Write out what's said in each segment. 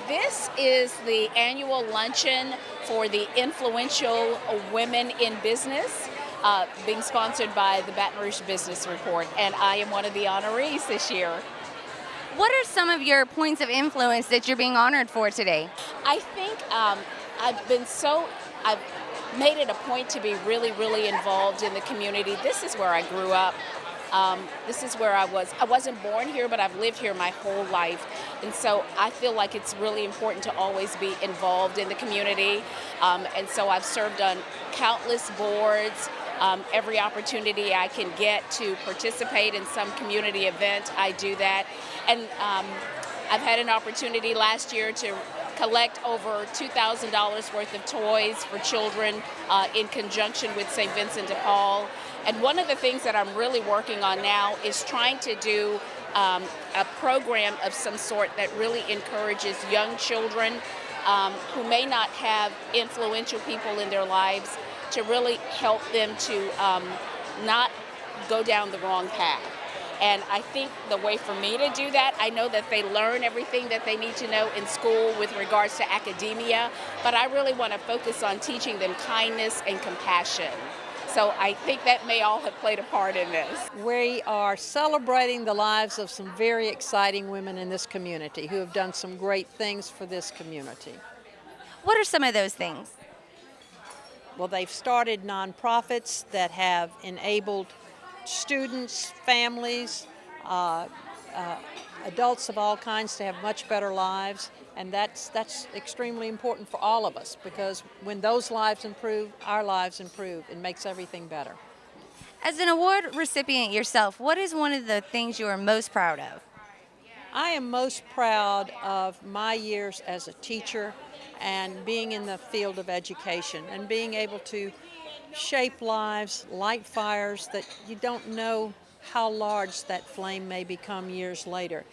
This is the annual luncheon for the influential women in business, being sponsored by the Baton Rouge Business Report, and I am one of the honorees this year. What are some of your points of influence that you're being honored for today? I think I've made it a point to be really, really involved in the community. This is where I grew up. This is where I was. I wasn't born here, but I've lived here my whole life. And so I feel like it's really important to always be involved in the community. And so I've served on countless boards. Every opportunity I can get to participate in some community event, I do that. And I've had an opportunity last year to collect over $2,000 worth of toys for children in conjunction with St. Vincent de Paul. And one of the things that I'm really working on now is trying to do a program of some sort that really encourages young children who may not have influential people in their lives to really help them to not go down the wrong path. And I think the way for me to do that, I know that they learn everything that they need to know in school with regards to academia, but I really want to focus on teaching them kindness and compassion. So I think that may all have played a part in this. We are celebrating the lives of some very exciting women in this community who have done some great things for this community. What are some of those things? Well, they've started nonprofits that have enabled students, families, adults of all kinds to have much better lives, and that's extremely important for all of us, because when those lives improve, our lives improve. It makes everything better. As an award recipient yourself, what is one of the things you are most proud of? I am most proud of my years as a teacher and being in the field of education and being able to shape lives, light fires that you don't know how large that flame may become years later.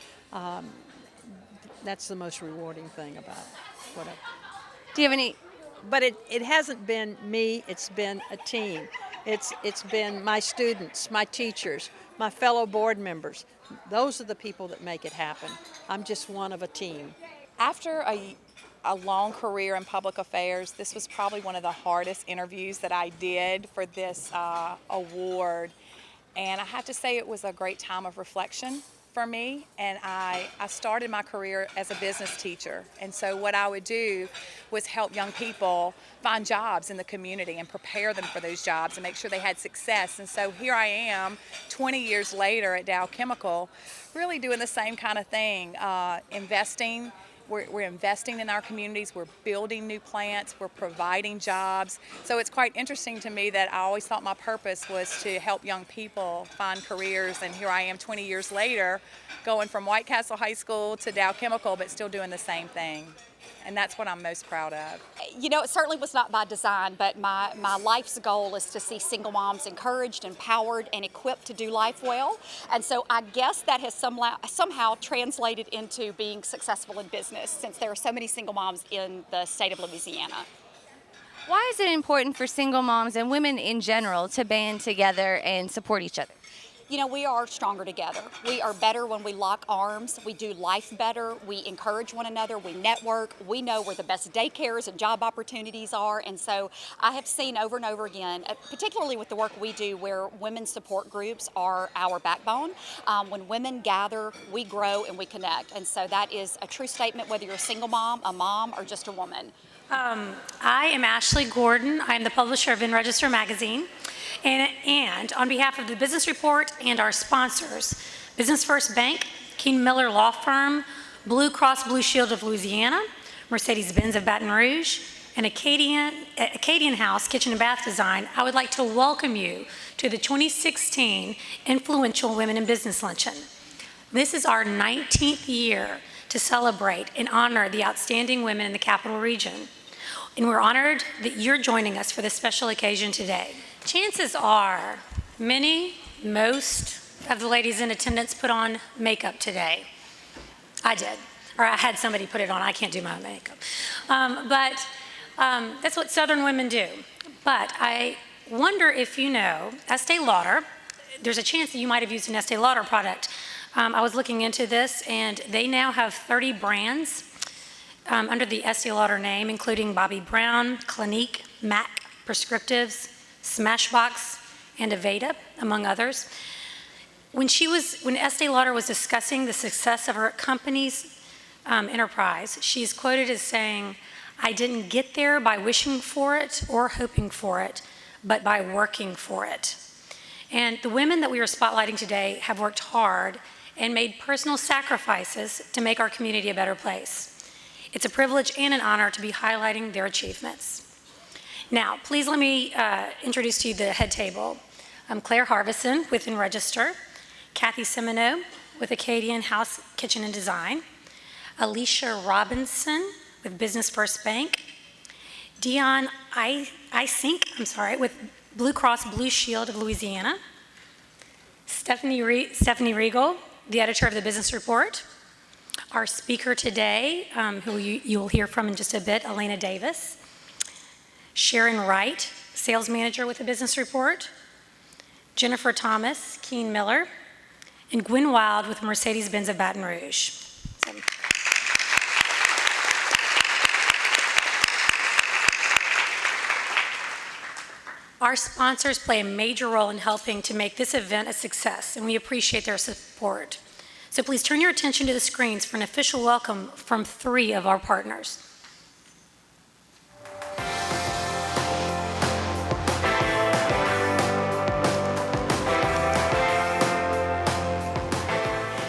That's the most rewarding thing about whatever. Do you have any? But it hasn't been me, it's been a team. It's been my students, my teachers, my fellow board members. Those are the people that make it happen. I'm just one of a team. After a long career in public affairs, this was probably one of the hardest interviews that I did for this award. And I have to say it was a great time of reflection for me. And I started my career as a business teacher. And so what I would do was help young people find jobs in the community and prepare them for those jobs and make sure they had success. And so here I am 20 years later at Dow Chemical, really doing the same kind of thing, investing. We're investing in our communities, we're building new plants, we're providing jobs. So it's quite interesting to me that I always thought my purpose was to help young people find careers, and here I am 20 years later, going from White Castle High School to Dow Chemical, but still doing the same thing. And that's what I'm most proud of. You know, it certainly was not by design, but my life's goal is to see single moms encouraged, empowered, and equipped to do life well. And so I guess that has somehow translated into being successful in business, since there are so many single moms in the state of Louisiana. Why is it important for single moms and women in general to band together and support each other? You know, we are stronger together. We are better when we lock arms. We do life better. We encourage one another. We network. We know where the best daycares and job opportunities are. And so I have seen over and over again, particularly with the work we do where women's support groups are our backbone. When women gather, we grow and we connect. And so that is a true statement, whether you're a single mom, a mom, or just a woman. I am Ashley Gordon. I am the publisher of In Register magazine. And on behalf of the Business Report and our sponsors, Business First Bank, Keene Miller Law Firm, Blue Cross Blue Shield of Louisiana, Mercedes-Benz of Baton Rouge, and Acadian House Kitchen and Bath Design, I would like to welcome you to the 2016 Influential Women in Business Luncheon. This is our 19th year to celebrate and honor the outstanding women in the Capital Region. And we're honored that you're joining us for this special occasion today. Chances are most of the ladies in attendance put on makeup today. I did, or I had somebody put it on. I can't do my makeup. But that's what Southern women do. But I wonder if you know, Estee Lauder, there's a chance that you might have used an Estee Lauder product. I was looking into this, and they now have 30 brands under the Estee Lauder name, including Bobbi Brown, Clinique, MAC, Prescriptives, Smashbox, and Aveda, among others. When Estee Lauder was discussing the success of her company's enterprise, she is quoted as saying, "I didn't get there by wishing for it or hoping for it, but by working for it." And the women that we are spotlighting today have worked hard and made personal sacrifices to make our community a better place. It's a privilege and an honor to be highlighting their achievements. Now, please let me introduce to you the head table. Claire Harvison with Enregister, Kathy Semino with Acadian House Kitchen and Design, Alicia Robinson with Business First Bank, Dion Isink, with Blue Cross Blue Shield of Louisiana, Stephanie Regal, the editor of the Business Report, our speaker today, who you'll hear from in just a bit, Elena Davis, Sharon Wright, sales manager with the Business Report, Jennifer Thomas, Keen Miller, and Gwen Wild with Mercedes-Benz of Baton Rouge. Our sponsors play a major role in helping to make this event a success, and we appreciate their support. So please turn your attention to the screens for an official welcome from 3 of our partners.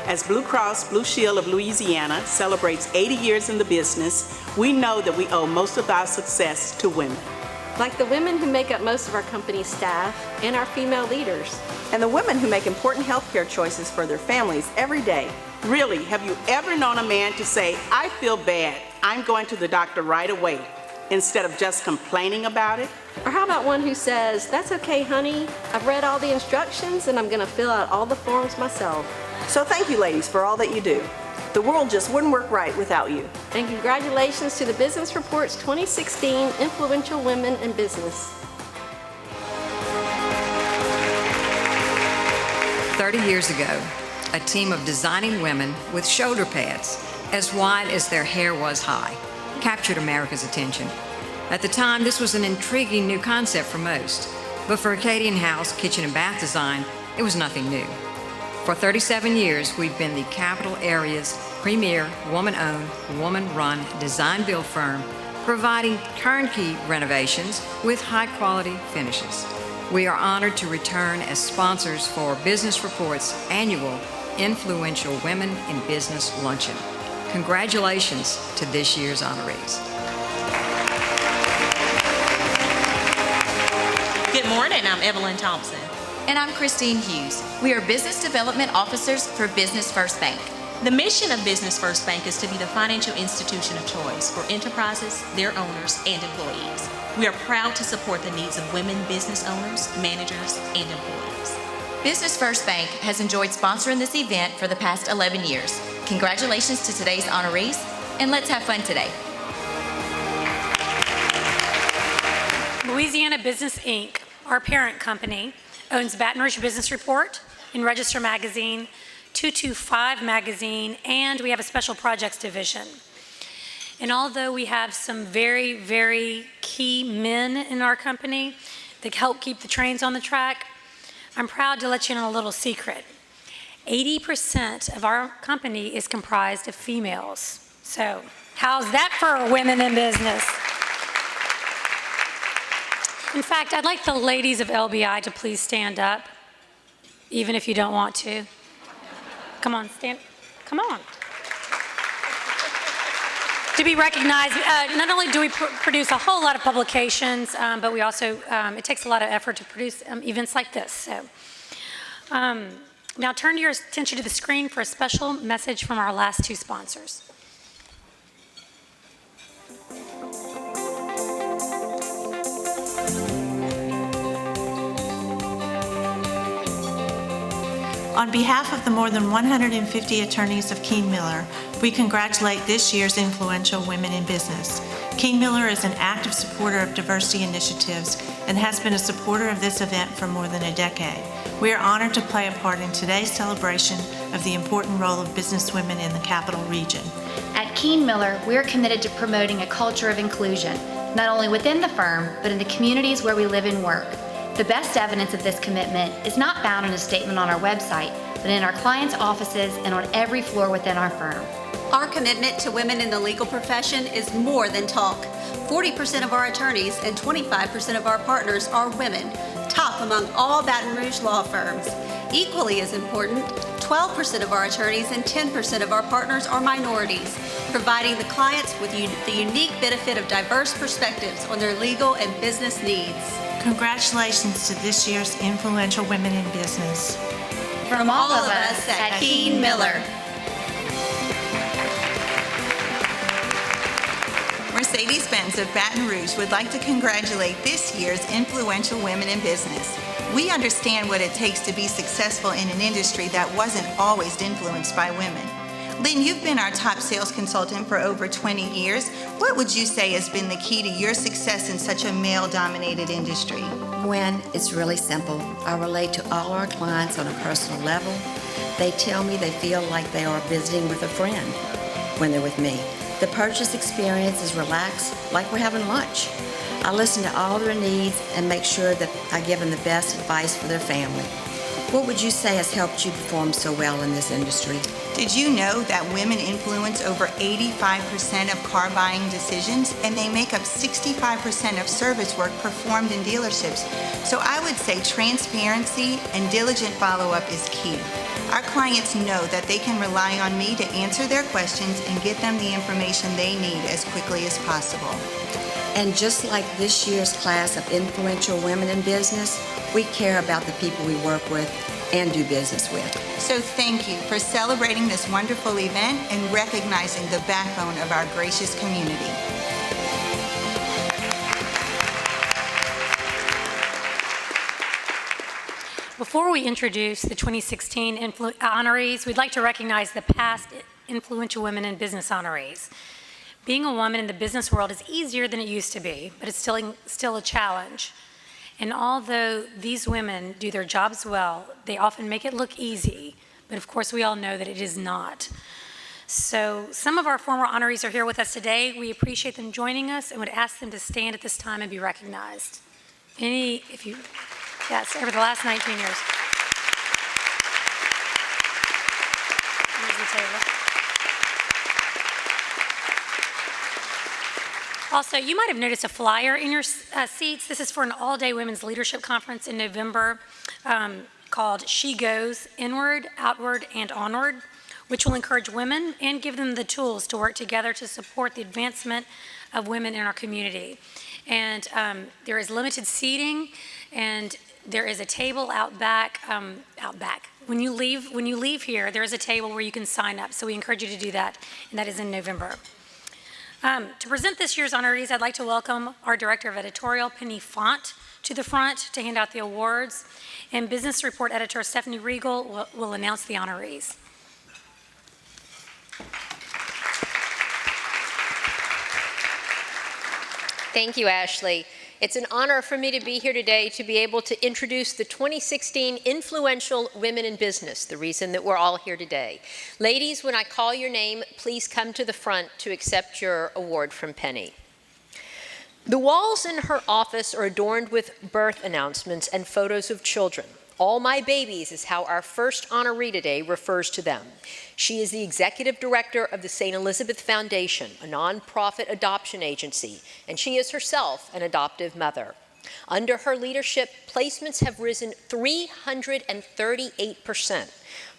As Blue Cross Blue Shield of Louisiana celebrates 80 years in the business, we know that we owe most of our success to women. Like the women who make up most of our company's staff and our female leaders. And the women who make important healthcare choices for their families every day. Really, have you ever known a man to say, "I feel bad, I'm going to the doctor right away," instead of just complaining about it? Or how about one who says, "That's okay, honey. I've read all the instructions and I'm going to fill out all the forms myself." So thank you, ladies, for all that you do. The world just wouldn't work right without you. And congratulations to the Business Report's 2016 Influential Women in Business. 30 years ago, a team of designing women with shoulder pads as wide as their hair was high captured America's attention. At the time, this was an intriguing new concept for most, but for Acadian House Kitchen and Bath Design, it was nothing new. For 37 years, we've been the capital area's premier woman-owned, woman-run design-build firm, providing turnkey renovations with high-quality finishes. We are honored to return as sponsors for Business Report's annual Influential Women in Business Luncheon. Congratulations to this year's honorees. Good morning, I'm Evelyn Thompson. And I'm Christine Hughes. We are Business Development Officers for Business First Bank. The mission of Business First Bank is to be the financial institution of choice for enterprises, their owners, and employees. We are proud to support the needs of women business owners, managers, and employees. Business First Bank has enjoyed sponsoring this event for the past 11 years. Congratulations to today's honorees, and let's have fun today. Louisiana Business Inc., our parent company, owns Baton Rouge Business Report, Enregister Magazine, 225 Magazine, and we have a special projects division. And although we have some very, very key men in our company that help keep the trains on the track, I'm proud to let you in on a little secret. 80% of our company is comprised of females. So how's that for women in business? In fact, I'd like the ladies of LBI to please stand up, even if you don't want to. Come on, stand. Come on. To be recognized, not only do we produce a whole lot of publications, but we also, it takes a lot of effort to produce events like this. So, now turn your attention to the screen for a special message from our last 2 sponsors. On behalf of the more than 150 attorneys of Keen Miller, we congratulate this year's Influential Women in Business. Keen Miller is an active supporter of diversity initiatives and has been a supporter of this event for more than a decade. We are honored to play a part in today's celebration of the important role of businesswomen in the Capital Region. At Keene Miller, we are committed to promoting a culture of inclusion, not only within the firm, but in the communities where we live and work. The best evidence of this commitment is not found in a statement on our website, but in our clients' offices and on every floor within our firm. Our commitment to women in the legal profession is more than talk. 40% of our attorneys and 25% of our partners are women, top among all Baton Rouge law firms. Equally as important, 12% of our attorneys and 10% of our partners are minorities, providing the clients with the unique benefit of diverse perspectives on their legal and business needs. Congratulations to this year's influential women in business. From all of us at Keene Miller. Mercedes-Benz of Baton Rouge would like to congratulate this year's influential women in business. We understand what it takes to be successful in an industry that wasn't always influenced by women. Lynn, you've been our top sales consultant for over 20 years. What would you say has been the key to your success in such a male-dominated industry? Gwen, it's really simple. I relate to all our clients on a personal level. They tell me they feel like they are visiting with a friend when they're with me. The purchase experience is relaxed, like we're having lunch. I listen to all their needs and make sure that I give them the best advice for their family. What would you say has helped you perform so well in this industry? Did you know that women influence over 85% of car buying decisions, and they make up 65% of service work performed in dealerships? So I would say transparency and diligent follow-up is key. Our clients know that they can rely on me to answer their questions and get them the information they need as quickly as possible. And just like this year's class of influential women in business, we care about the people we work with and do business with. So thank you for celebrating this wonderful event and recognizing the backbone of our gracious community. Before we introduce the 2016 honorees, we'd like to recognize the past influential women in business honorees. Being a woman in the business world is easier than it used to be, but it's still a challenge. And although these women do their jobs well, they often make it look easy, but of course we all know that it is not. So some of our former honorees are here with us today. We appreciate them joining us and would ask them to stand at this time and be recognized. Yes, over the last 19 years. Here's the table. Also, you might have noticed a flyer in your seats. This is for an all-day women's leadership conference in November called She Goes Inward, Outward, and Onward, which will encourage women and give them the tools to work together to support the advancement of women in our community. And there is limited seating, and there is a table out back. When you leave here, there is a table where you can sign up. So we encourage you to do that, and that is in November. To present this year's honorees, I'd like to welcome our Director of Editorial, Penny Font, to the front to hand out the awards, and Business Report Editor Stephanie Regal will announce the honorees. Thank you, Ashley. It's an honor for me to be here today to be able to introduce the 2016 Influential Women in Business, the reason that we're all here today. Ladies, when I call your name, please come to the front to accept your award from Penny. The walls in her office are adorned with birth announcements and photos of children. All my babies is how our first honoree today refers to them. She is the executive director of the St. Elizabeth Foundation, a nonprofit adoption agency, and she is herself an adoptive mother. Under her leadership, placements have risen 338%.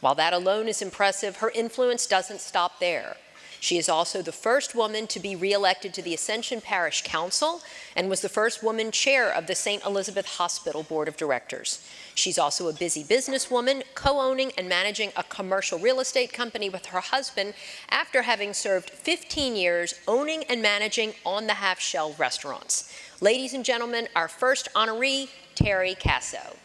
While that alone is impressive, her influence doesn't stop there. She is also the first woman to be reelected to the Ascension Parish Council and was the first woman chair of the St. Elizabeth Hospital Board of Directors. She's also a busy businesswoman, co-owning and managing a commercial real estate company with her husband after having served 15 years owning and managing On the Half Shell restaurants. Ladies and gentlemen, our first honoree, Terry Casso.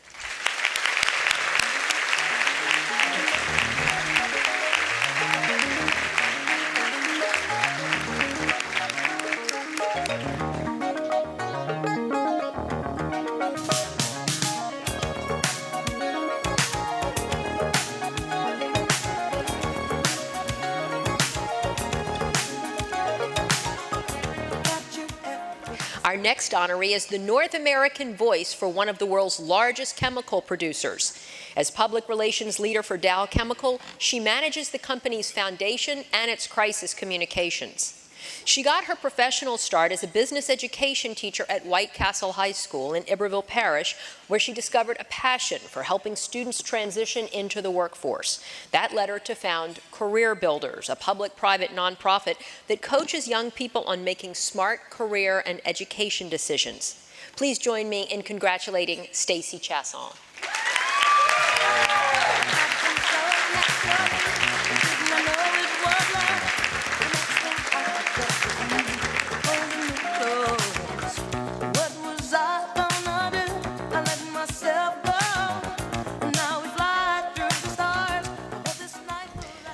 Our next honoree is the North American voice for one of the world's largest chemical producers. As public relations leader for Dow Chemical, she manages the company's foundation and its crisis communications. She got her professional start as a business education teacher at White Castle High School in Iberville Parish, where she discovered a passion for helping students transition into the workforce. That led her to found Career Builders, a public-private nonprofit that coaches young people on making smart career and education decisions. Please join me in congratulating Stacy Chasson.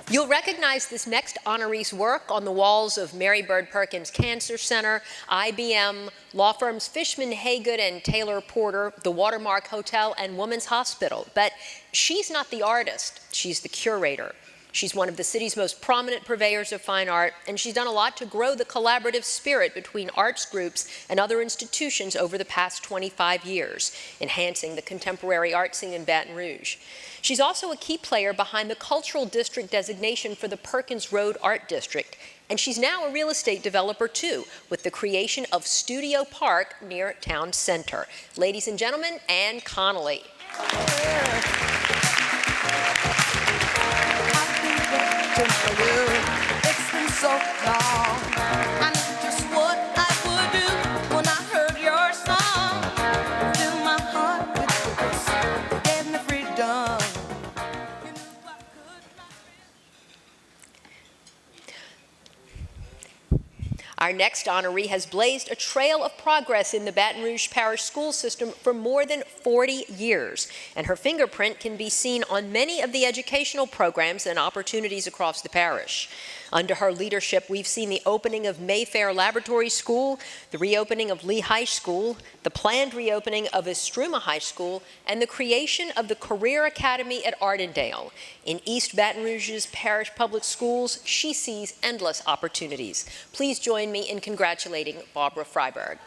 You'll recognize this next honoree's work on the walls of Mary Bird Perkins Cancer Center, IBM, law firms Fishman Haygood and Taylor Porter, the Watermark Hotel, and Women's Hospital. But she's not the artist, she's the curator. She's one of the city's most prominent purveyors of fine art, and she's done a lot to grow the collaborative spirit between arts groups and other institutions over the past 25 years, enhancing the contemporary art scene in Baton Rouge. She's also a key player behind the Cultural District designation for the Perkins Road Art District, and she's now a real estate developer too, with the creation of Studio Park near Town Center. Ladies and gentlemen, Anne Connolly. It's been so long. I knew just what I would do when I heard your song. Fill my heart with purpose, gave me freedom. Our next honoree has blazed a trail of progress in the Baton Rouge Parish school system for more than 40 years, and her fingerprint can be seen on many of the educational programs and opportunities across the parish. Under her leadership, we've seen the opening of Mayfair Laboratory School, the reopening of Lee High School, the planned reopening of Estruma High School, and the creation of the Career Academy at Ardendale. In East Baton Rouge's parish public schools, she sees endless opportunities. Please join me in congratulating Barbara Freiberg.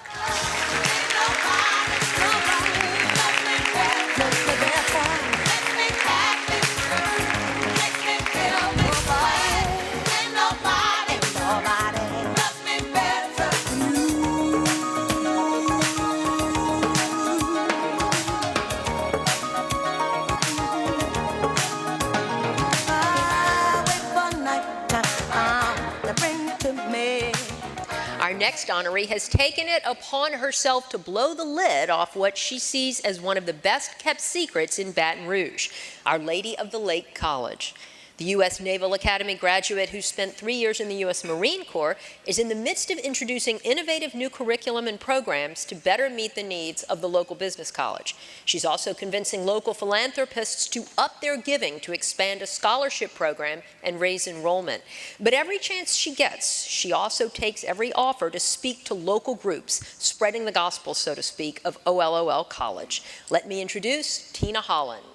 Our next honoree has taken it upon herself to blow the lid off what she sees as one of the best kept secrets in Baton Rouge, Our Lady of the Lake College. The U.S. Naval Academy graduate who spent 3 years in the U.S. Marine Corps is in the midst of introducing innovative new curriculum and programs to better meet the needs of the local business college. She's also convincing local philanthropists to up their giving to expand a scholarship program and raise enrollment. But every chance she gets, she also takes every offer to speak to local groups, spreading the gospel, so to speak, of OLOL College. Let me introduce Tina Holland.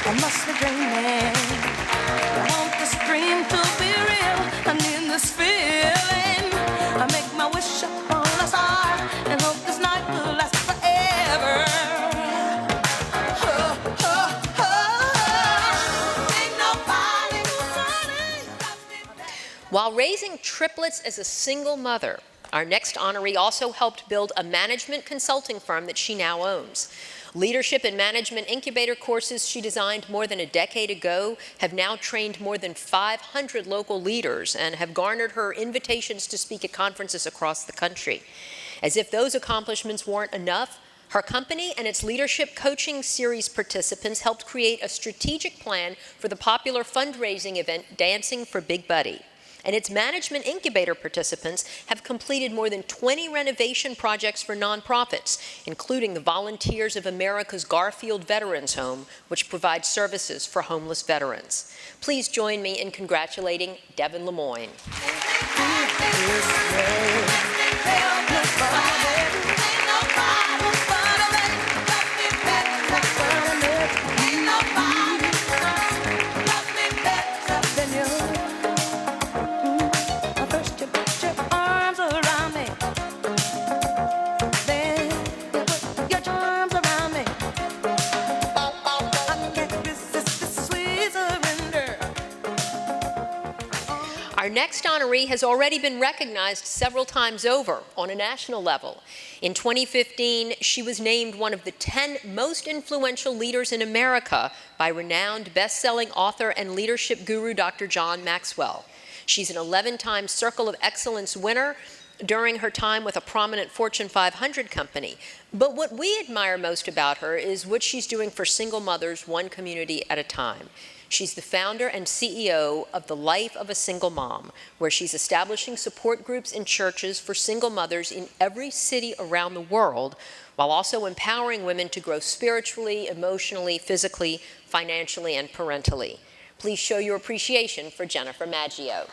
I must be dreaming. I want this dream to be real. I need this feeling. I make my wish upon a star and hope this night will last forever. While raising triplets as a single mother, our next honoree also helped build a management consulting firm that she now owns. Leadership and management incubator courses she designed more than a decade ago have now trained more than 500 local leaders and have garnered her invitations to speak at conferences across the country. As if those accomplishments weren't enough, her company and its leadership coaching series participants helped create a strategic plan for the popular fundraising event Dancing for Big Buddy. And its management incubator participants have completed more than 20 renovation projects for nonprofits, including the Volunteers of America's Garfield Veterans Home, which provides services for homeless veterans. Please join me in congratulating Devin Lemoyne. Our next honoree has already been recognized several times over on a national level. In 2015, she was named one of the 10 most influential leaders in America by renowned best-selling author and leadership guru Dr. John Maxwell. She's an 11-time Circle of Excellence winner during her time with a prominent Fortune 500 company. But what we admire most about her is what she's doing for single mothers, one community at a time. She's the founder and CEO of The Life of a Single Mom, where she's establishing support groups in churches for single mothers in every city around the world, while also empowering women to grow spiritually, emotionally, physically, financially, and parentally. Please show your appreciation for Jennifer Maggio.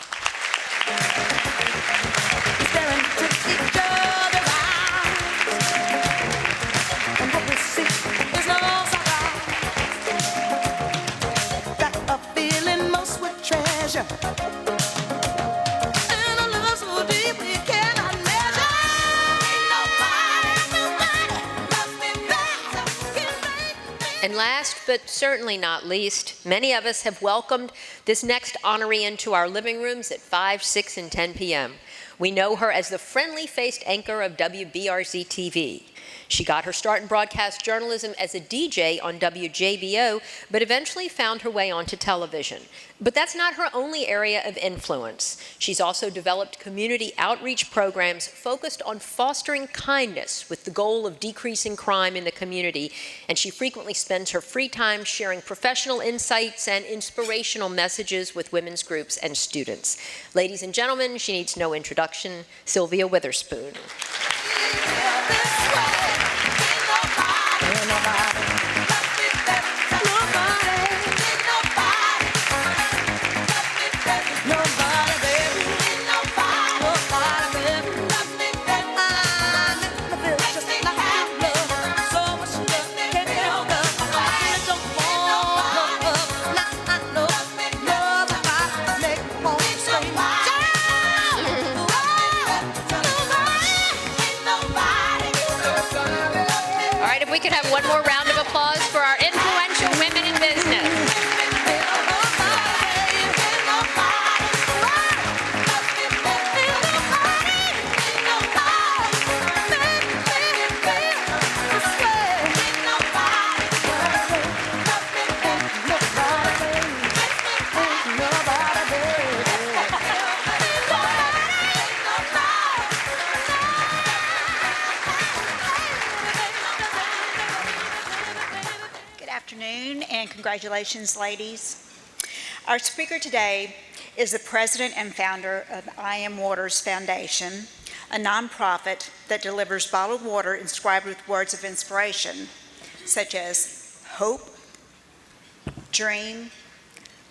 And last, but certainly not least, many of us have welcomed this next honoree into our living rooms at 5, 6, and 10 p.m. We know her as the friendly-faced anchor of WBRZ TV. She got her start in broadcast journalism as a DJ on WJBO, but eventually found her way onto television. But that's not her only area of influence. She's also developed community outreach programs focused on fostering kindness with the goal of decreasing crime in the community, and she frequently spends her free time sharing professional insights and inspirational messages with women's groups and students. Ladies and gentlemen, she needs no introduction, Sylvia Witherspoon. We could have one more round of applause for our influential women in business. And congratulations, ladies. Our speaker today is the president and founder of I Am Waters Foundation, a nonprofit that delivers bottled water inscribed with words of inspiration, such as hope, dream,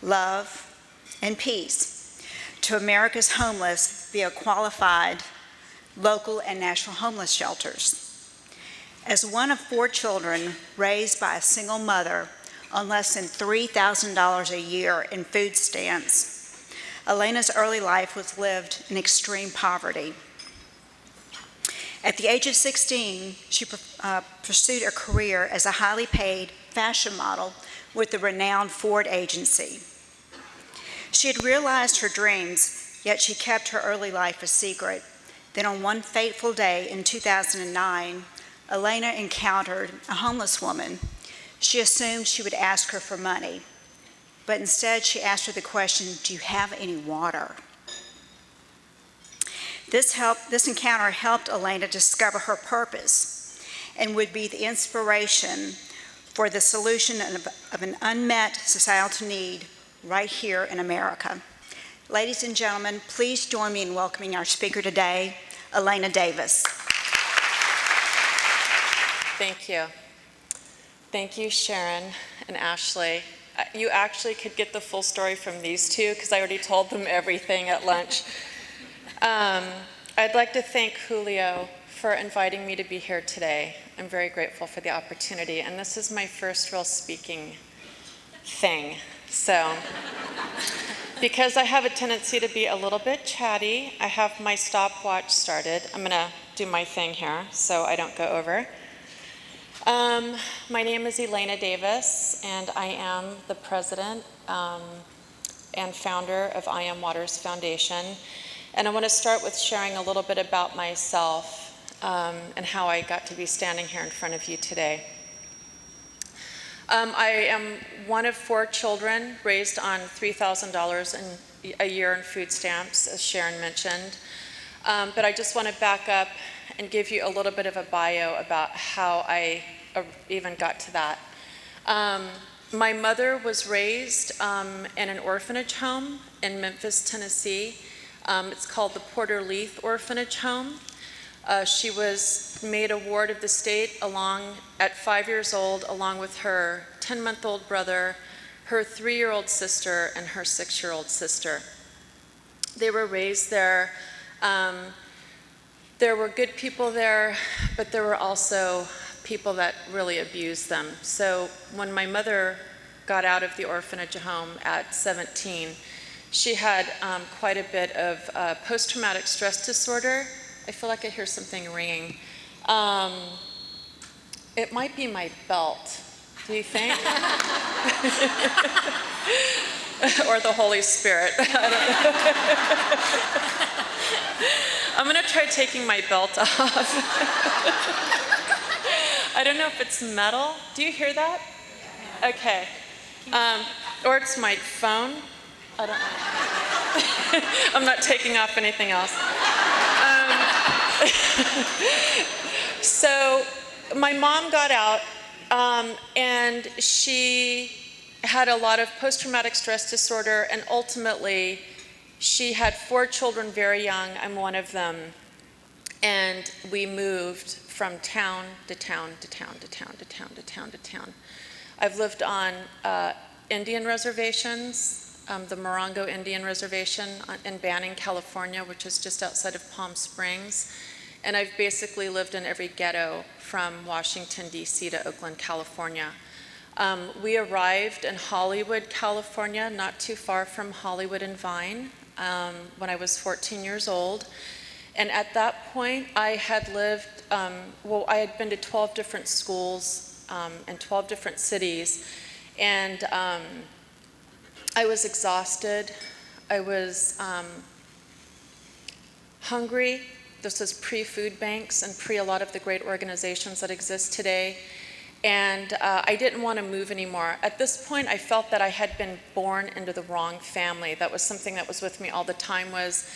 love, and peace, to America's homeless via qualified local and national homeless shelters. As one of 4 children raised by a single mother on less than $3,000 a year in food stamps, Elena's early life was lived in extreme poverty. At the age of 16, she pursued a career as a highly paid fashion model with the renowned Ford agency. She had realized her dreams, yet she kept her early life a secret. Then on one fateful day in 2009, Elena encountered a homeless woman. She assumed she would ask her for money, but instead she asked her the question, "Do you have any water?" This encounter helped Elena discover her purpose and would be the inspiration for the solution of an unmet societal need right here in America. Ladies and gentlemen, please join me in welcoming our speaker today, Elena Davis. Thank you. Thank you, Sharon and Ashley. You actually could get the full story from these two because I already told them everything at lunch. I'd like to thank Julio for inviting me to be here today. I'm very grateful for the opportunity, and this is my first real speaking thing. So, because I have a tendency to be a little bit chatty, I have my stopwatch started. I'm gonna do my thing here so I don't go over. My name is Elena Davis, and I am the president and founder of I Am Waters Foundation. And I want to start with sharing a little bit about myself and how I got to be standing here in front of you today. I am one of 4 children raised on $3,000 a year in food stamps, as Sharon mentioned. But I just want to back up and give you a little bit of a bio about how I even got to that. My mother was raised in an orphanage home in Memphis, Tennessee. It's called the Porter Leith Orphanage Home. She was made a ward of the state at 5 years old, along with her 10-month-old brother, her 3-year-old sister, and her 6-year-old sister. They were raised there. There were good people there, but there were also people that really abused them. So when my mother got out of the orphanage home at 17, she had quite a bit of post-traumatic stress disorder. I feel like I hear something ringing. It might be my belt, do you think? Or the Holy Spirit. I don't know. I'm gonna try taking my belt off. I don't know if it's metal. Do you hear that? Okay. Or it's my phone. I don't know. I'm not taking off anything else. So my mom got out and she had a lot of post-traumatic stress disorder, and ultimately she had 4 children very young. I'm one of them. And we moved from town to town to town to town to town to town to town. I've lived on Indian reservations, the Morongo Indian Reservation in Banning, California, which is just outside of Palm Springs. And I've basically lived in every ghetto from Washington, D.C. to Oakland, California. We arrived in Hollywood, California, not too far from Hollywood and Vine, when I was 14 years old. And at that point, I had lived, I had been to 12 different schools in 12 different cities. And I was exhausted. I was hungry. This was pre-food banks and pre a lot of the great organizations that exist today. And I didn't want to move anymore. At this point, I felt that I had been born into the wrong family. That was something that was with me all the time, was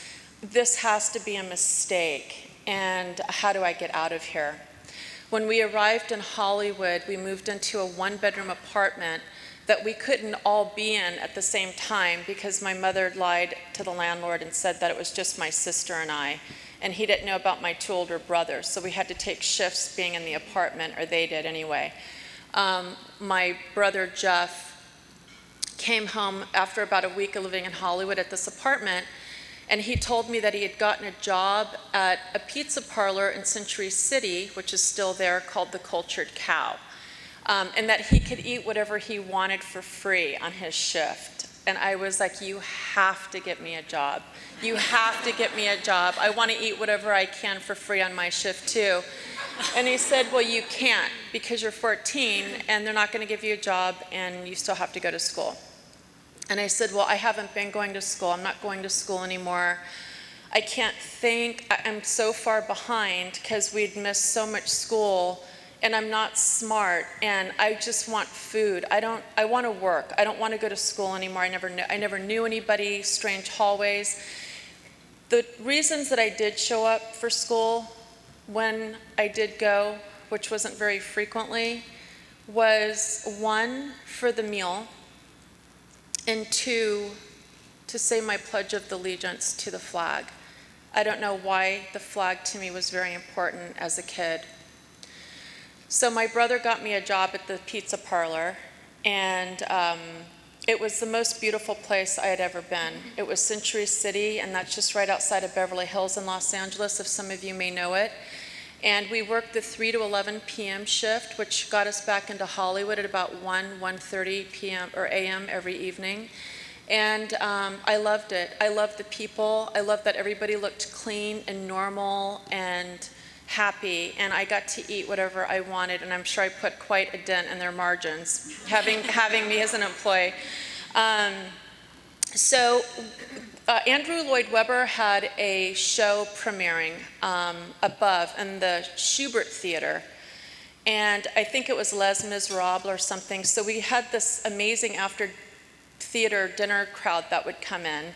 this has to be a mistake, and how do I get out of here? When we arrived in Hollywood, we moved into a 1-bedroom apartment that we couldn't all be in at the same time because my mother lied to the landlord and said that it was just my sister and I. And he didn't know about my 2 older brothers, so we had to take shifts being in the apartment, or they did anyway. My brother Jeff came home after about a week of living in Hollywood at this apartment, and he told me that he had gotten a job at a pizza parlor in Century City, which is still there, called the Cultured Cow, and that he could eat whatever he wanted for free on his shift. And I was like, you have to get me a job. You have to get me a job. I want to eat whatever I can for free on my shift too. And he said, well, you can't because you're 14 and they're not going to give you a job and you still have to go to school. And I said, well, I haven't been going to school. I'm not going to school anymore. I can't think. I'm so far behind because we'd missed so much school, and I'm not smart, and I just want food. I want to work. I don't want to go to school anymore. I never knew anybody, strange hallways. The reasons that I did show up for school when I did go, which wasn't very frequently, was 1, for the meal, and 2, to say my Pledge of Allegiance to the flag. I don't know why the flag to me was very important as a kid. So my brother got me a job at the pizza parlor, and it was the most beautiful place I had ever been. It was Century City, and that's just right outside of Beverly Hills in Los Angeles, if some of you may know it. And we worked the 3 to 11 p.m. shift, which got us back into Hollywood at about 1:30 p.m. or a.m. every evening. And I loved it. I loved the people. I loved that everybody looked clean and normal and happy, and I got to eat whatever I wanted, and I'm sure I put quite a dent in their margins, having me as an employee. So Andrew Lloyd Webber had a show premiering above in the Schubert Theater. And I think it was Les Miserables or something. So we had this amazing after theater dinner crowd that would come in.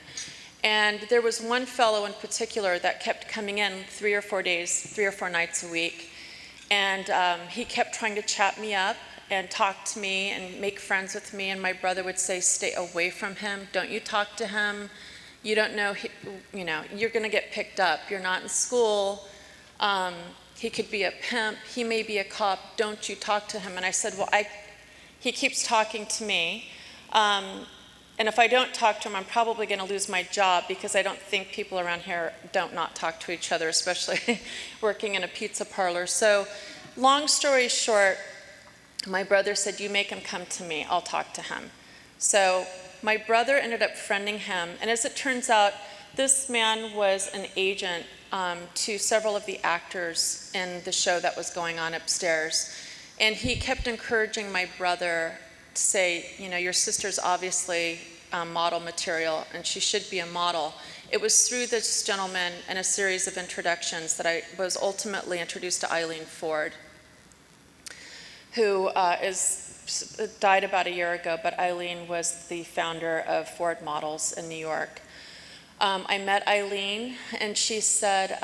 And there was one fellow in particular that kept coming in 3 or 4 days, 3 or 4 nights a week. And he kept trying to chat me up and talk to me and make friends with me. And my brother would say, stay away from him. Don't you talk to him. You don't know, you're going to get picked up. You're not in school. He could be a pimp. He may be a cop. Don't you talk to him. And I said, well, he keeps talking to me. And if I don't talk to him, I'm probably going to lose my job because I don't think people around here don't not talk to each other, especially working in a pizza parlor. So long story short, my brother said, you make him come to me. I'll talk to him. So my brother ended up friending him. And as it turns out, this man was an agent to several of the actors in the show that was going on upstairs. And he kept encouraging my brother to say, your sister's obviously model material and she should be a model. It was through this gentleman and a series of introductions that I was ultimately introduced to Eileen Ford, who died about a year ago, but Eileen was the founder of Ford Models in New York. I met Eileen and she said,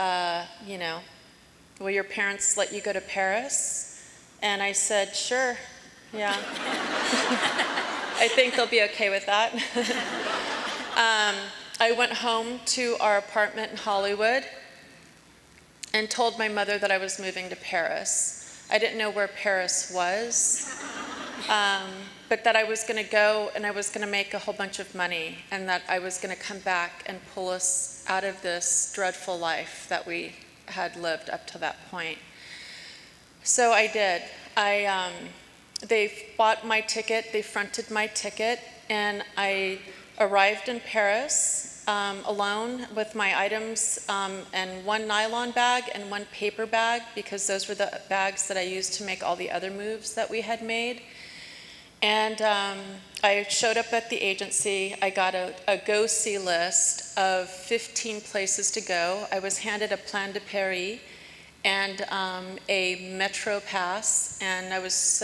will your parents let you go to Paris? And I said, sure, yeah. I think they'll be okay with that. I went home to our apartment in Hollywood and told my mother that I was moving to Paris. I didn't know where Paris was, but that I was going to go and I was going to make a whole bunch of money and that I was going to come back and pull us out of this dreadful life that we had lived up to that point. So I did. They bought my ticket, they fronted my ticket, and I arrived in Paris alone with my items and one nylon bag and one paper bag because those were the bags that I used to make all the other moves that we had made. And I showed up at the agency. I got a go-see list of 15 places to go. I was handed a Plan de Paris and a Metro pass, and I was,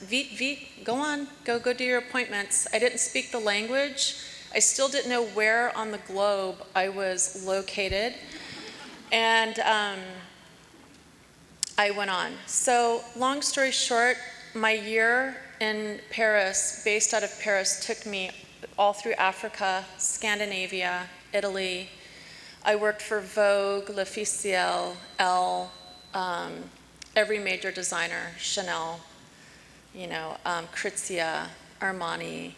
vite, go on, go do your appointments. I didn't speak the language. I still didn't know where on the globe I was located, and I went on. So long story short, my year in Paris, based out of Paris, took me all through Africa, Scandinavia, Italy. I worked for Vogue, L'Officiel, Elle, every major designer, Chanel, Krizia, Armani,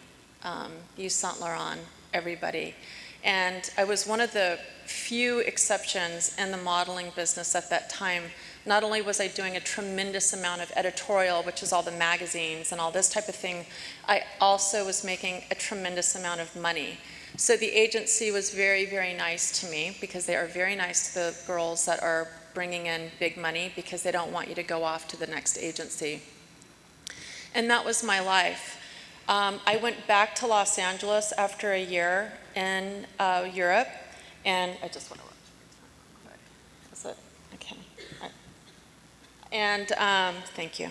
Yves Saint Laurent, everybody. And I was one of the few exceptions in the modeling business at that time. Not only was I doing a tremendous amount of editorial, which is all the magazines and all this type of thing, I also was making a tremendous amount of money. So the agency was very, very nice to me because they are very nice to the girls that are bringing in big money because they don't want you to go off to the next agency. And that was my life. I went back to Los Angeles after a year in Europe, and I just want to look. Is it? Okay. And thank you.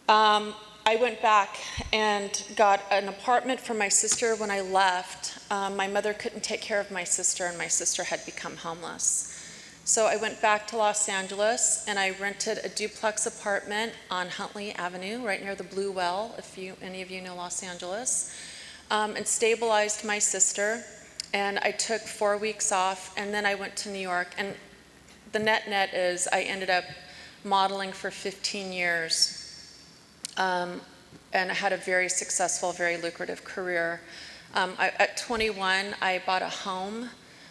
I went back and got an apartment for my sister when I left. My mother couldn't take care of my sister, and my sister had become homeless. So I went back to Los Angeles, and I rented a duplex apartment on Huntley Avenue, right near the Blue Well, if any of you know Los Angeles, and stabilized my sister. And I took 4 weeks off, and then I went to New York. And the net is I ended up modeling for 15 years. And I had a very successful, very lucrative career. At 21, I bought a home.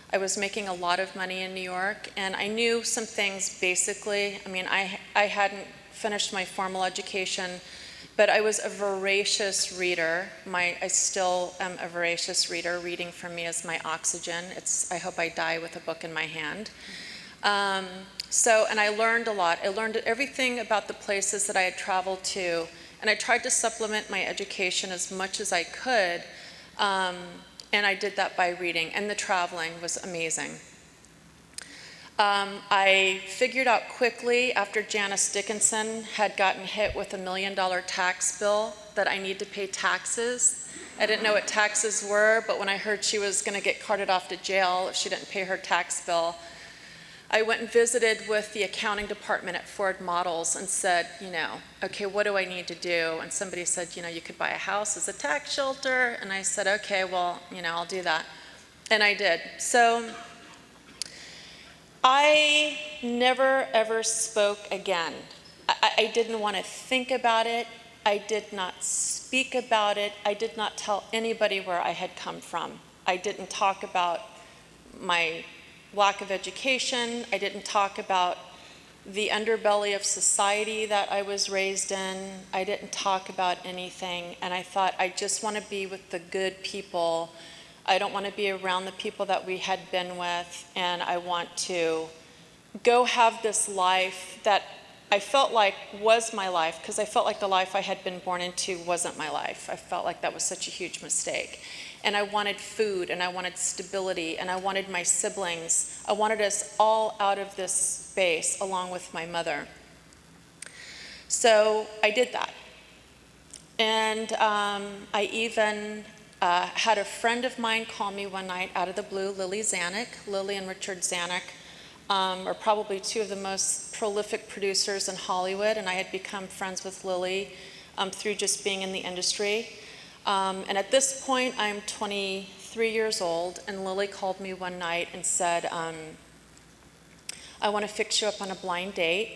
I was making a lot of money in New York, and I knew some things basically. I mean, I hadn't finished my formal education, but I was a voracious reader. I still am a voracious reader. Reading for me is my oxygen. I hope I die with a book in my hand. And I learned a lot. I learned everything about the places that I had traveled to, and I tried to supplement my education as much as I could And I did that by reading, and the traveling was amazing. I figured out quickly after Janice Dickinson had gotten hit with $1 million tax bill that I need to pay taxes. I didn't know what taxes were, but when I heard she was going to get carted off to jail if she didn't pay her tax bill, I went and visited with the accounting department at Ford Models and said, okay, what do I need to do? And somebody said, you could buy a house as a tax shelter. And I said, okay, well, I'll do that. And I did. So I never, ever spoke again. I didn't want to think about it. I did not speak about it. I did not tell anybody where I had come from. I didn't talk about my lack of education. I didn't talk about the underbelly of society that I was raised in. I didn't talk about anything. And I thought, I just want to be with the good people. I don't want to be around the people that we had been with. And I want to go have this life that I felt like was my life, because I felt like the life I had been born into wasn't my life. I felt like that was such a huge mistake. And I wanted food, and I wanted stability, and I wanted my siblings. I wanted us all out of this space along with my mother. So I did that. And I even had a friend of mine call me one night out of the blue, Lily Zanuck. Lily and Richard Zanuck are probably two of the most prolific producers in Hollywood, and I had become friends with Lily through just being in the industry. And at this point, I'm 23 years old, and Lily called me one night and said, I want to fix you up on a blind date.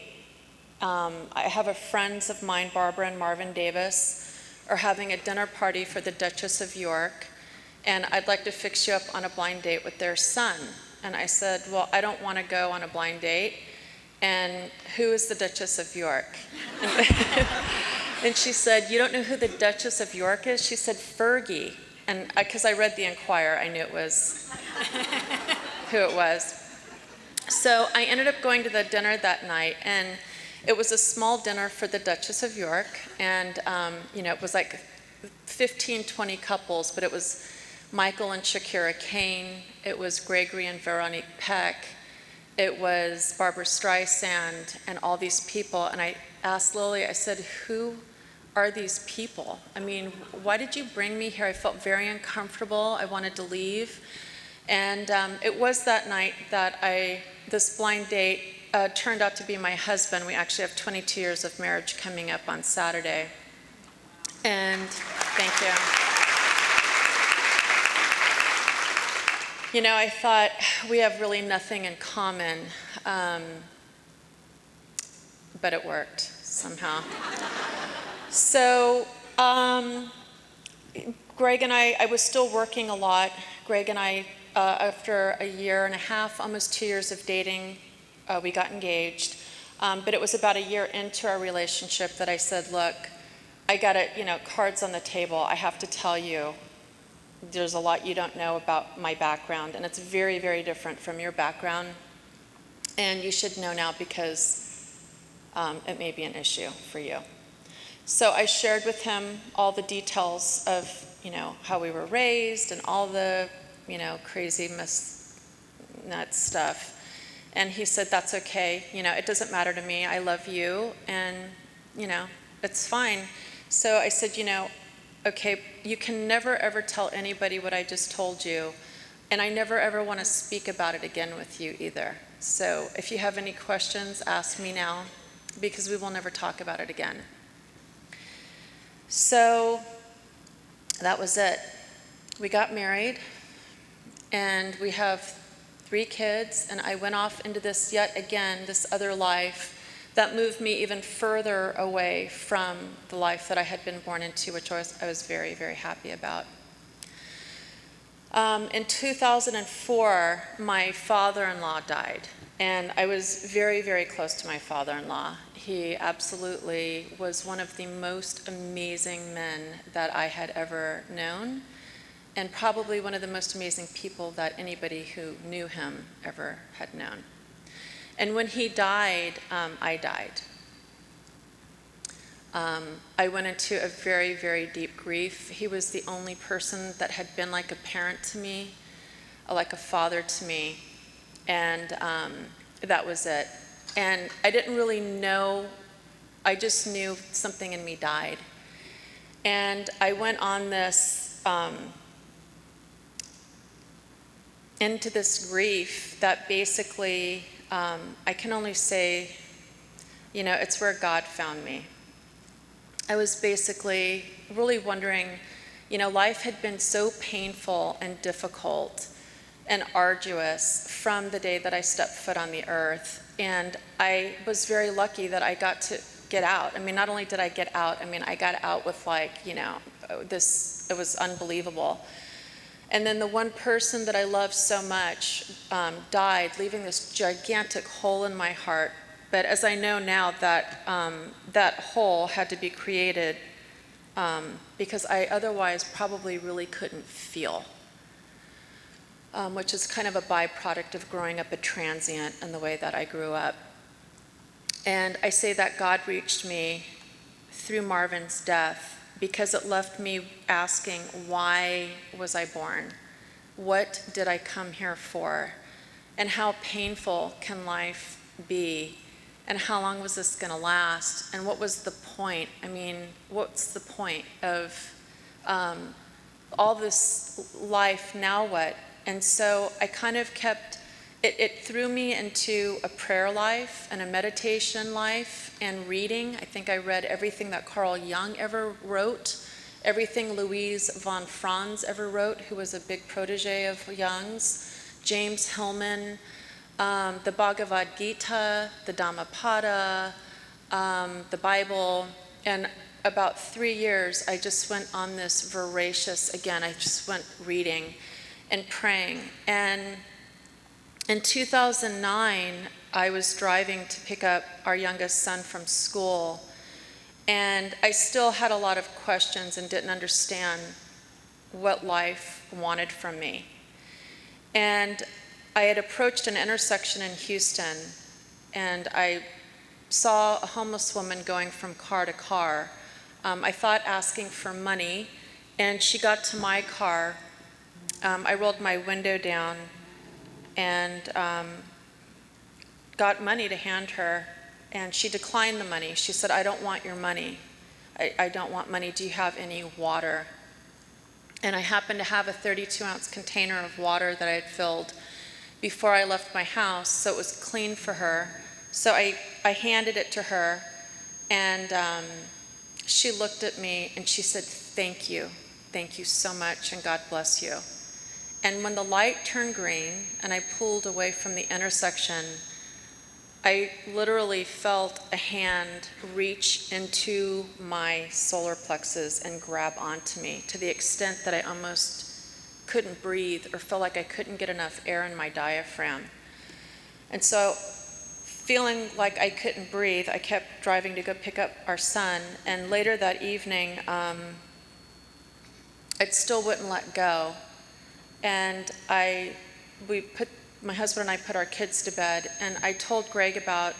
I have a friends of mine, Barbara and Marvin Davis, are having a dinner party for the Duchess of York, and I'd like to fix you up on a blind date with their son. And I said, well, I don't want to go on a blind date. And who is the Duchess of York? And she said, you don't know who the Duchess of York is? She said, Fergie. And because I read the Enquirer, I knew it was who it was. So I ended up going to the dinner that night, and it was a small dinner for the Duchess of York. And, it was like 15, 20 couples, but it was Michael and Shakira Kane. It was Gregory and Veronique Peck. It was Barbara Streisand and all these people. And I asked Lily, I said, who are these people? I mean, why did you bring me here? I felt very uncomfortable. I wanted to leave. And it was that night that this blind date turned out to be my husband. We actually have 22 years of marriage coming up on Saturday. And thank you. I thought we have really nothing in common, but it worked somehow. So Greg and I was still working a lot. Greg and I, after a year and a half, almost 2 years of dating, we got engaged. But it was about a year into our relationship that I said, look, I got it, cards on the table. I have to tell you, there's a lot you don't know about my background, and it's very, very different from your background. And you should know now because it may be an issue for you. So I shared with him all the details of, how we were raised and all the, crazy nut stuff. And he said, that's okay. It doesn't matter to me. I love you, and, it's fine. So I said, okay, you can never ever tell anybody what I just told you, and I never ever want to speak about it again with you either. So if you have any questions, ask me now, because we will never talk about it again. So that was it. We got married, and we have 3 kids, and I went off into this other life that moved me even further away from the life that I had been born into, which I was very, very happy about. In 2004, my father-in-law died, and I was very, very close to my father-in-law. He absolutely was one of the most amazing men that I had ever known, and probably one of the most amazing people that anybody who knew him ever had known. And when he died, I died. I went into a very, very deep grief. He was the only person that had been like a parent to me, like a father to me, and that was it. And I didn't really know, I just knew something in me died. And I went on this, into this grief that basically, I can only say, you know, it's where God found me. I was basically really wondering, you know, life had been so painful and difficult and arduous from the day that I stepped foot on the earth. And I was very lucky that I got to get out. I mean, not only did I get out, I mean, I got out with like, you know, this, it was unbelievable. And then the one person that I loved so much died, leaving this gigantic hole in my heart. But as I know now, that that hole had to be created because I otherwise probably really couldn't feel, which is kind of a byproduct of growing up a transient in the way that I grew up. And I say that God reached me through Marvin's death because it left me asking, why was I born? What did I come here for? And how painful can life be? And how long was this going to last? And what was the point? I mean, what's the point of all this life, now what? And so I kind of kept, it threw me into a prayer life and a meditation life and reading. I think I read everything that Carl Jung ever wrote, everything Louise von Franz ever wrote, who was a big protege of Jung's, James Hillman, the Bhagavad Gita, the Dhammapada, the Bible. And about 3 years, I just went on this voracious, again, I just went reading and praying. And in 2009, I was driving to pick up our youngest son from school, and I still had a lot of questions and didn't understand what life wanted from me. And I had approached an intersection in Houston, and I saw a homeless woman going from car to car. I thought asking for money, and she got to my car. I rolled my window down and got money to hand her, and she declined the money. She said, I don't want your money. I don't want money. Do you have any water? And I happened to have a 32-ounce container of water that I had filled before I left my house, so it was clean for her. So I handed it to her, and she looked at me and she said, thank you so much, and God bless you. And when the light turned green and I pulled away from the intersection, I literally felt a hand reach into my solar plexus and grab onto me to the extent that I almost couldn't breathe or felt like I couldn't get enough air in my diaphragm. And so, feeling like I couldn't breathe, I kept driving to go pick up our son, and later that evening, it still wouldn't let go. And my husband and I put our kids to bed, and I told Greg about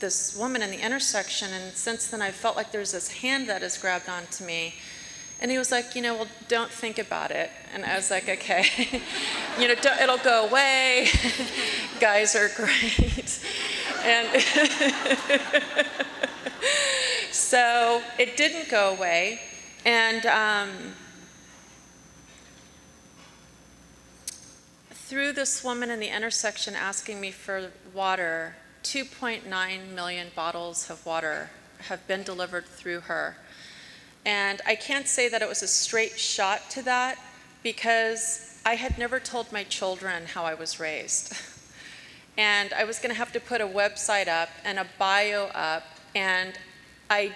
this woman in the intersection, and since then I felt like there's this hand that has grabbed onto me. And he was like, you know, well, don't think about it. And I was like, okay, you know, it'll go away. Guys are great. And so it didn't go away. And through this woman in the intersection asking me for water, 2.9 million bottles of water have been delivered through her. And I can't say that it was a straight shot to that because I had never told my children how I was raised. And I was going to have to put a website up and a bio up, and I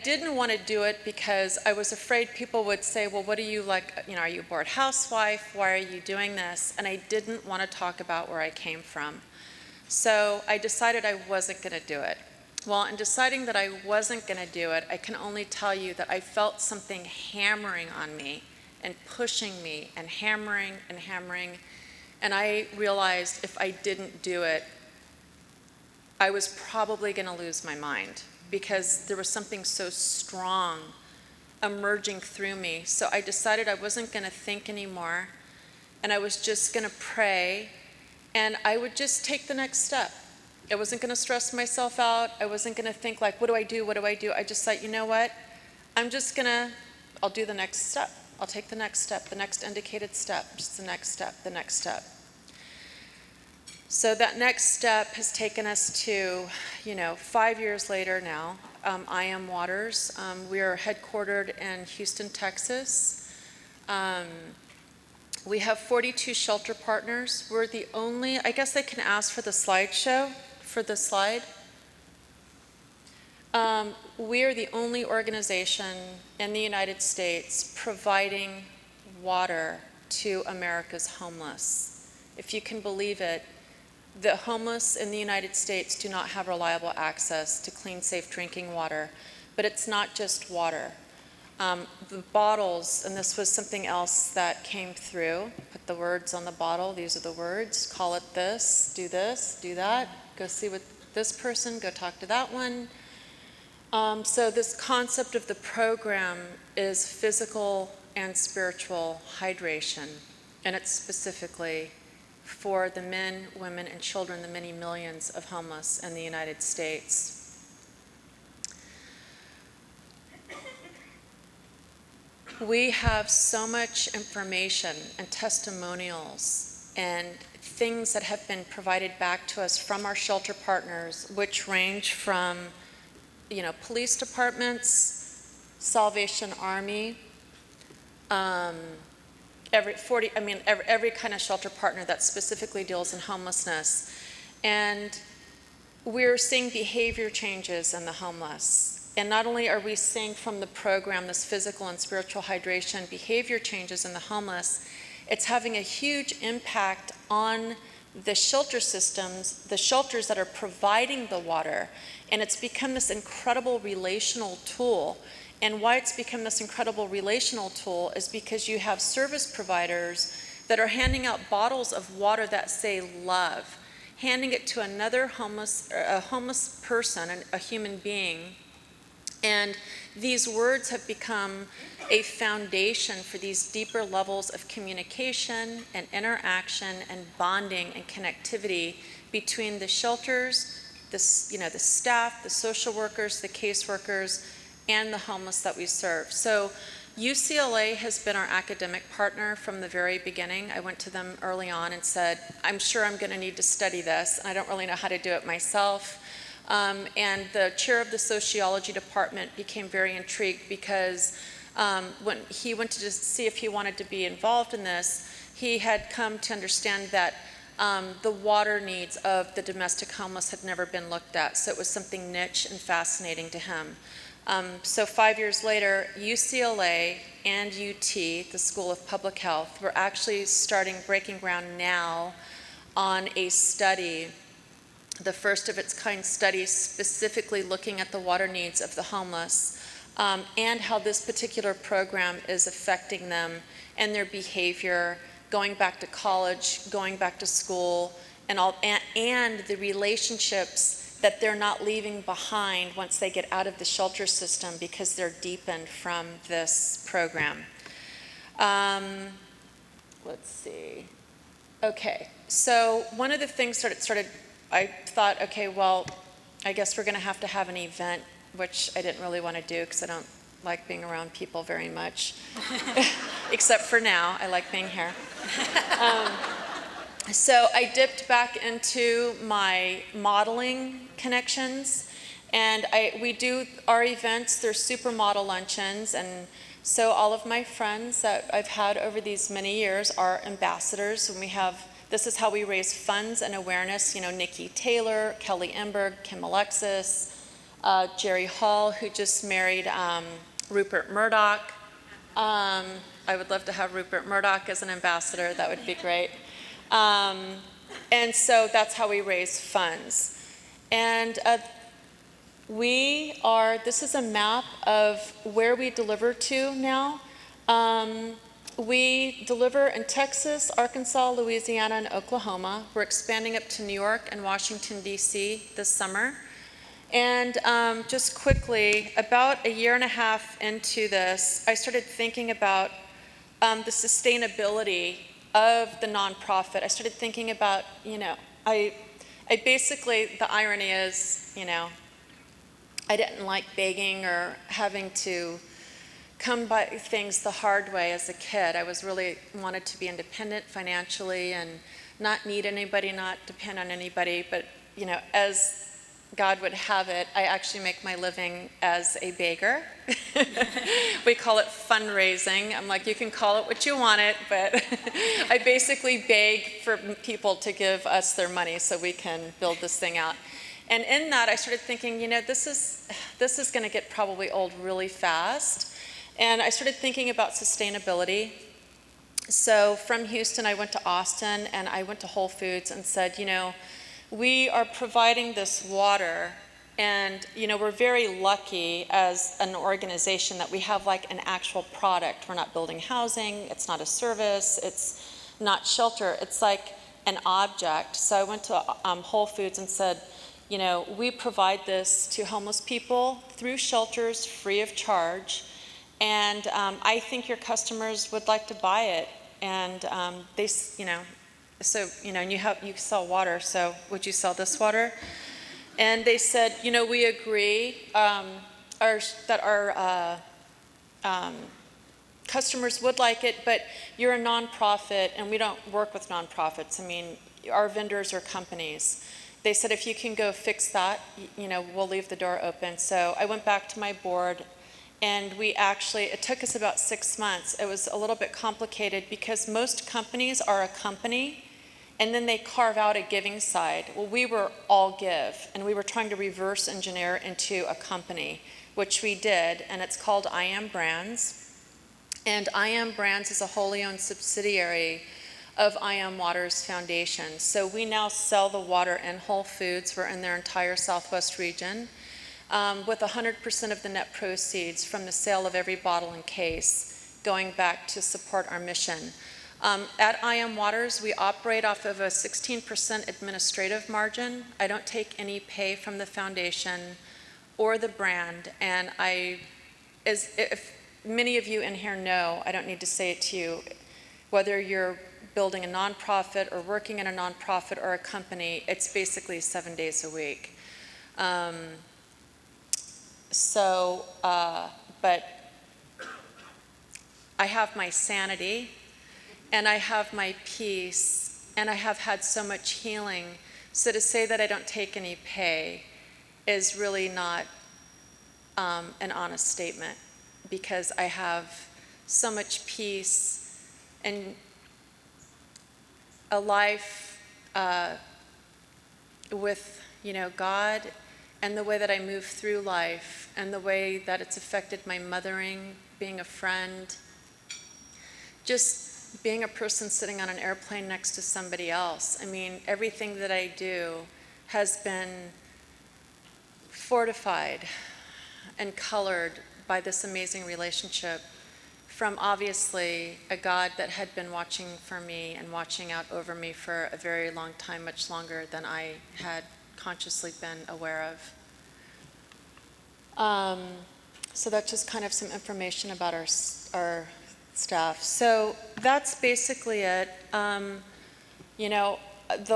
didn't want to do it because I was afraid people would say, well, what are you like, you know, are you a bored housewife? Why are you doing this? And I didn't want to talk about where I came from. So I decided I wasn't going to do it. Well, in deciding that I wasn't going to do it, I can only tell you that I felt something hammering on me and pushing me and hammering, and I realized if I didn't do it, I was probably going to lose my mind. because there was something so strong emerging through me. So I decided I wasn't going to think anymore, and I was just going to pray, and I would just take the next step. I wasn't going to stress myself out. I wasn't going to think like, what do I do? What do I do? I just thought, you know what? I'll do the next step. I'll take the next step, the next indicated step, just the next step, the next step. So that next step has taken us to, 5 years later now. I Am Waters. We are headquartered in Houston, Texas. We have 42 shelter partners. We're the only, I guess I can ask for the slideshow, for the slide. We are the only organization in the United States providing water to America's homeless. If you can believe it, the homeless in the United States do not have reliable access to clean, safe drinking water. But it's not just water. The bottles, and this was something else that came through, put the words on the bottle, these are the words, call it this, do that, go see with this person, go talk to that one. So this concept of the program is physical and spiritual hydration, and it's specifically for the men, women, and children, the many millions of homeless in the United States. We have so much information and testimonials and things that have been provided back to us from our shelter partners, which range from, police departments, Salvation Army, every kind of shelter partner that specifically deals in homelessness. And we're seeing behavior changes in the homeless. And not only are we seeing from the program this physical and spiritual hydration behavior changes in the homeless, it's having a huge impact on the shelter systems, the shelters that are providing the water. And it's become this incredible relational tool. And why it's become this incredible relational tool is because you have service providers that are handing out bottles of water that say love, handing it to another homeless person, a human being. And these words have become a foundation for these deeper levels of communication and interaction and bonding and connectivity between the shelters, the staff, the social workers, the caseworkers, and the homeless that we serve. So UCLA has been our academic partner from the very beginning. I went to them early on and said, I'm sure I'm going to need to study this. I don't really know how to do it myself. And the chair of the sociology department became very intrigued because when he went to just see if he wanted to be involved in this, he had come to understand that the water needs of the domestic homeless had never been looked at. So it was something niche and fascinating to him. So 5 years later, UCLA and UT, the School of Public Health, we're actually breaking ground now on a study, the first of its kind study specifically looking at the water needs of the homeless and how this particular program is affecting them and their behavior, going back to college, going back to school, and the relationships that they're not leaving behind once they get out of the shelter system because they're deepened from this program. Let's see. Okay, so one of the things I thought, okay, well, I guess we're going to have an event, which I didn't really want to do because I don't like being around people very much, except for now. I like being here. So I dipped back into my modeling connections, and we do our events. They're supermodel luncheons, and so all of my friends that I've had over these many years are ambassadors, and this is how we raise funds and awareness. Nikki Taylor, Kelly Emberg, Kim Alexis, Jerry Hall, who just married Rupert Murdoch. I would love to have Rupert Murdoch as an ambassador. That would be great. And so that's how we raise funds. And this is a map of where we deliver to now. We deliver in Texas, Arkansas, Louisiana, and Oklahoma. We're expanding up to New York and Washington, D.C. this summer. And just quickly, about a year and a half into this, I started thinking about the sustainability of the nonprofit. I started thinking about, I basically, the irony is, I didn't like begging or having to come by things the hard way as a kid. I was really wanted to be independent financially and not need anybody, not depend on anybody. But, as God would have it, I actually make my living as a beggar. We call it fundraising. I'm like, you can call it what you want it, but I basically beg for people to give us their money so we can build this thing out. And in that, I started thinking, this is going to get probably old really fast. And I started thinking about sustainability. So from Houston, I went to Austin, and I went to Whole Foods and said, we are providing this water, and we're very lucky as an organization that we have like an actual product. We're not building housing, it's not a service, it's not shelter, it's like an object. So I went to Whole Foods and said, we provide this to homeless people through shelters free of charge, and I think your customers would like to buy it. And they, so, and you sell water, so would you sell this water? And they said, we agree that our customers would like it, but you're a nonprofit, and we don't work with nonprofits. I mean, our vendors are companies. They said, if you can go fix that, we'll leave the door open. So I went back to my board, and it took us about 6 months. It was a little bit complicated because most companies are a company, and then they carve out a giving side. Well, we were all give, and we were trying to reverse engineer into a company, which we did, and it's called I Am Brands. And I Am Brands is a wholly owned subsidiary of I Am Waters Foundation. So we now sell the water in Whole Foods. We're in their entire Southwest region, with 100% of the net proceeds from the sale of every bottle and case going back to support our mission. At I Am Waters, we operate off of a 16% administrative margin. I don't take any pay from the foundation or the brand, and if many of you in here know, I don't need to say it to you, whether you're building a nonprofit or working in a nonprofit or a company, it's basically 7 days a week. But I have my sanity, and I have my peace, and I have had so much healing. So to say that I don't take any pay is really not an honest statement, because I have so much peace and a life with God, and the way that I move through life, and the way that it's affected my mothering, being a friend, just being a person sitting on an airplane next to somebody else. I mean, everything that I do has been fortified and colored by this amazing relationship from obviously a God that had been watching for me and watching out over me for a very long time, much longer than I had consciously been aware of. So that's just kind of some information about our staff. So that's basically it. The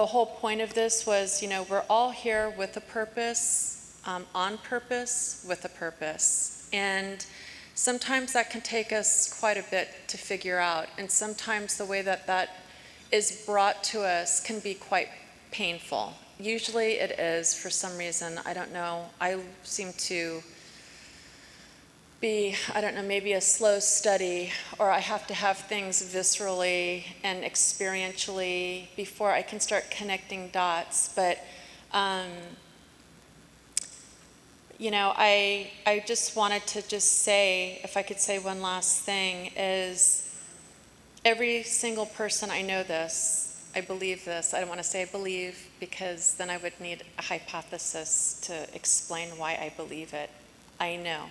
whole point of this was, we're all here with a purpose, on purpose, with a purpose. And sometimes that can take us quite a bit to figure out. And sometimes the way that that is brought to us can be quite painful. Usually it is, for some reason. I don't know. I seem to be, maybe a slow study, or I have to have things viscerally and experientially before I can start connecting dots. But, I just wanted to just say, if I could say one last thing, is every single person, I know this, I believe this. I don't want to say I believe, because then I would need a hypothesis to explain why I believe it. I know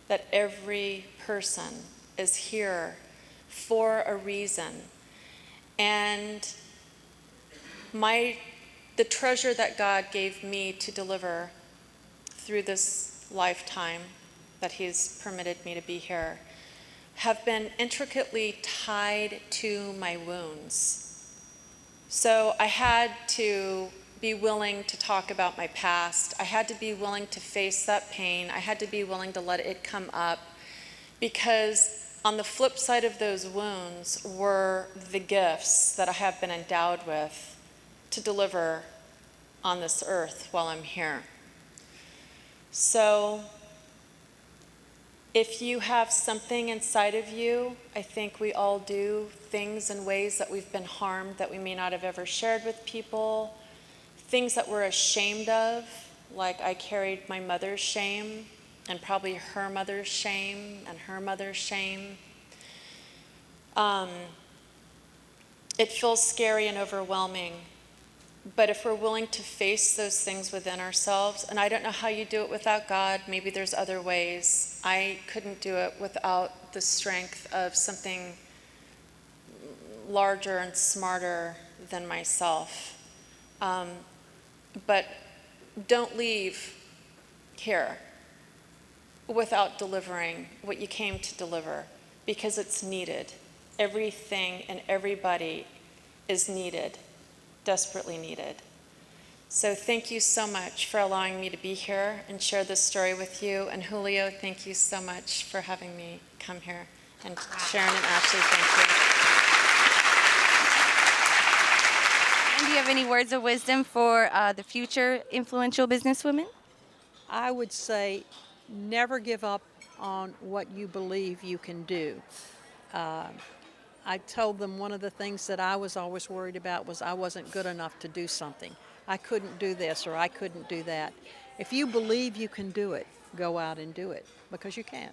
that every person is here for a reason. And my the treasure that God gave me to deliver through this lifetime that He's permitted me to be here have been intricately tied to my wounds. So I had to be willing to talk about my past. I had to be willing to face that pain. I had to be willing to let it come up, because on the flip side of those wounds were the gifts that I have been endowed with to deliver on this earth while I'm here. So if you have something inside of you, I think we all do things in ways that we've been harmed that we may not have ever shared with people, things that we're ashamed of, like I carried my mother's shame and probably her mother's shame and her mother's shame. It feels scary and overwhelming, but if we're willing to face those things within ourselves, and I don't know how you do it without God, maybe there's other ways. I couldn't do it without the strength of something larger and smarter than myself. But don't leave here without delivering what you came to deliver, because it's needed. Everything and everybody is needed, desperately needed. So thank you so much for allowing me to be here and share this story with you. And Julio, thank you so much for having me come here. And Sharon and Ashley, thank you. And do you have any words of wisdom for the future influential businesswomen? I would say never give up on what you believe you can do. I told them one of the things that I was always worried about was I wasn't good enough to do something. I couldn't do this or I couldn't do that. If you believe you can do it, go out and do it, because you can.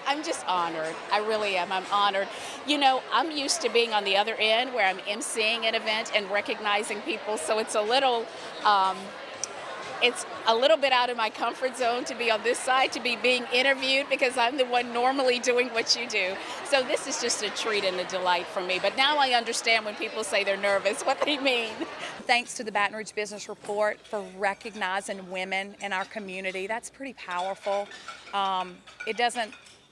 I'm just honored. I really am. I'm honored. You know, I'm used to being on the other end where I'm emceeing an event and recognizing people, so it's a little bit out of my comfort zone to be on this side, to be being interviewed, because I'm the one normally doing what you do. So this is just a treat and a delight for me. But now I understand when people say they're nervous, what they mean. Thanks to the Baton Rouge Business Report for recognizing women in our community. That's pretty powerful.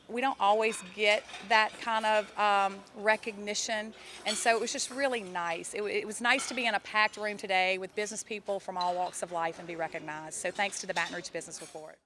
We don't always get that kind of recognition, and so it was just really nice. It was nice to be in a packed room today with business people from all walks of life and be recognized. So thanks to the Baton Rouge Business Report.